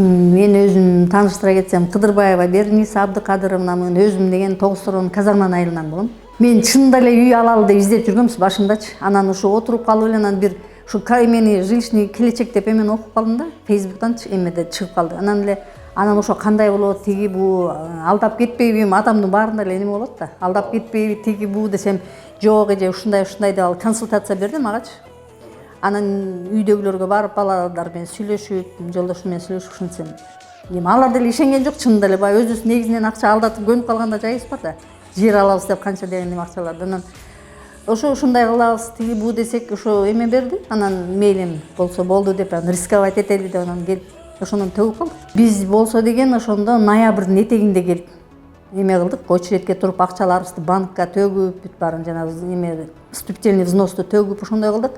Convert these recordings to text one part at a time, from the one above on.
Мен өзүм тааныштыра кетсем, Кыдырбаева Берниса Абдыкадыровнамын, өзүм деген Тогуз-Торон казарманын айылынан болом. Мен чынында эле үй алалы деп издеп жүргөмүз башындачы. Анан ушу отуруп калып эле анан бир ушу мени жилищный келечек деп эмен окуп калдым да, Фейсбуктан эмеде чыгып калды. Анан ошо кандай болот, тиги бу алдап кетпейби, адамдын баарында эле неме болот да. Алдап кетпейби, тиги бу десем, жок эже ушундай деп ал консультация берди магачы. Анан үйдөгүлөргө барып балдар менен сүйлөшүп, жолдошум менен сүйлөшүп ушинтсем, эми алар деле ишенген жок чынында эле, баягы өзүбүз негизинен акча алдатып көнүп калганда жайыбыз бар да. Жер алабыз деп канча деген акчаларды. Анан ошо ушундай кылабыз, тиги бу десек, ошо эме берди. Анан мейлим болсо болду деп, рисковать этели деп анан келип ошондон төгүп калдык. Биз болсо деген ошондо ноябрдын этегинде келип эме кылдык, очередке туруп акчаларыбызды банкка төгүп, бүт баарын жанагы эме вступительный взносту төгүп ошондой кылдык.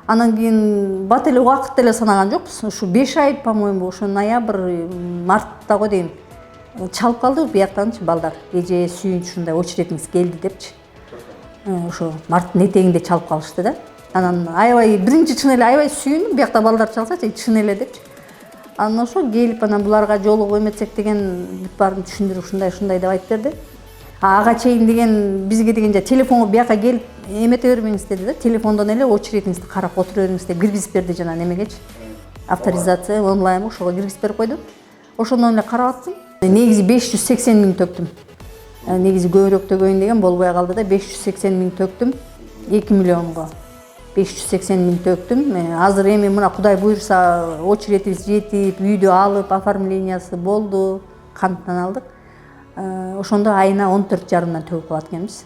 Анан кийин бат эле убакыт деле санаган жокпуз. Ушу 5 ай, по-моему, ошо ноябрь, мартта го дейм. Чалып калды бияктанчы балдар. Эже сүйүнч ушундай очередиңиз келди депчи. Ошо марттын этегинде чалып калышты да. Анан аябай биринчи чын эле аябай сүйүндүм, биякта балдар чалсачы чын эле депчи. Анан ошо келип анан буларга жолугуп эметсек деген бүт баарын түшүндүрүп ушундай деп айтып берди. Ага чейин деген бизге деген телефонго бияка келип эмете бермеңиз деди да. Телефондон эле очередиңизди карап отура бериңиз деп киргизип берди жана немегечи. Авторизация онлайн ошого киргизип берип койду. Ошондон эле карап аттым. Негизи 580 миң төктүм. Негизи көбүрөөк төгөйүн деген болбой калды да, 580 миң төктүм. 2 миллионго 580 миң төктүм. Азыр эми мына Кудай буйрса очередибиз жетип, үйдү алып, оформлениясы болду, канттан алдык. Ошондо айына 14,5 төгүп калат экенбиз.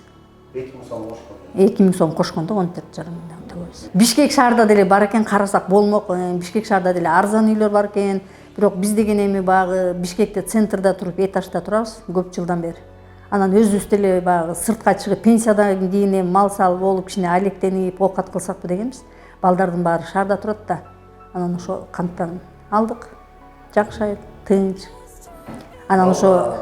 2 миң сом кошкондо 14,5 миңден төгөбүз. Бишкек шаарда деле бар экен, карасак болмок. Бишкек шаарда деле арзан үйлөр бар экен. Бирок биз деген эми багы Бишкекте центрда туруп, этажда турабыз көп жылдан бери. Анан өзүбүз деле багы сыртка чыгып, пенсиядан кийин мал салып болуп, кичине алектенип, оокат кылсакпы дегенбиз. Балдардын баары шаарда турат да. Анан ошо канттан алдык. Жакшы, тынч. Анан ошо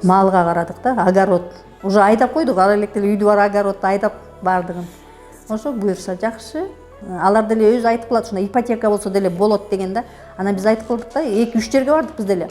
малга карадык да, огород. Уже айдап койдук, ар элек деле үйдү бар огородду айдап бардыгын. Ошо буйрса жакшы. Алар деле өзү айтып калат, ушундай ипотека болсо деле болот деген да. Анан биз айтып калдык да, 2-3 жерге бардык биз деле.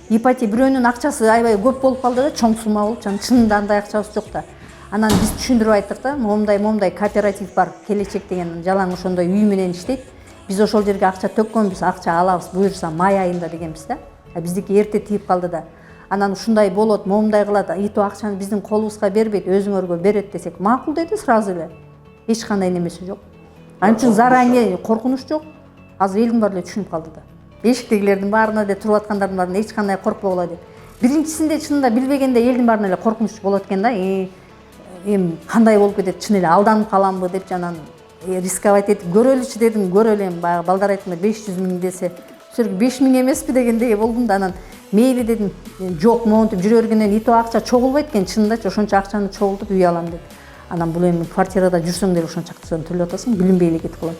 Ипотека бирөөнүн акчасы аябай көп болуп калды да, чоң сумма болуп, чынында андай акчабыз жок да. Анан биз түшүндүрүп айттык да, момундай кооператив бар, келечек деген жалаң ошондой үй менен иштейт. Биз ошол жерге акча төккөнбүз, акча алабыз буйрса май айында дегенбиз да. Биздики эрте тийип калды да. Анан ушундай болот, момундай кылат, ИТО акчаны биздин колубузга бербейт, өзүңөргө берет десек, макул деди сразу эле. Эч кандай немеси жок. Ал үчүн заранее коркунуч жок. Азыр элдин баары эле түшүнүп калды да. Эшиктегилердин баарына да, туруп аткандардын баарына эч кандай коркпогула деп. Биринчисинде чынында билбегенде элдин баарына эле коркунуч болот экен да. Эми кандай болуп кетет, чын эле алданып каламбы деп анан рисковать этип көрөлүчү дедим, көрөлүм. Баягы балдар айтканда 500 миң десе, 5 миң эмеспи дегендей болдум да. Анан мейли дедим, жок монтип жүрө бергенден ИТО акча чогулбайт экен, чынындачы ошончо акчаны чогултуп үй алам деп. Анан бул эми квартирада жүрсөң деле ошончо акчаны төлөп атасың, билинбей эле кетип калат.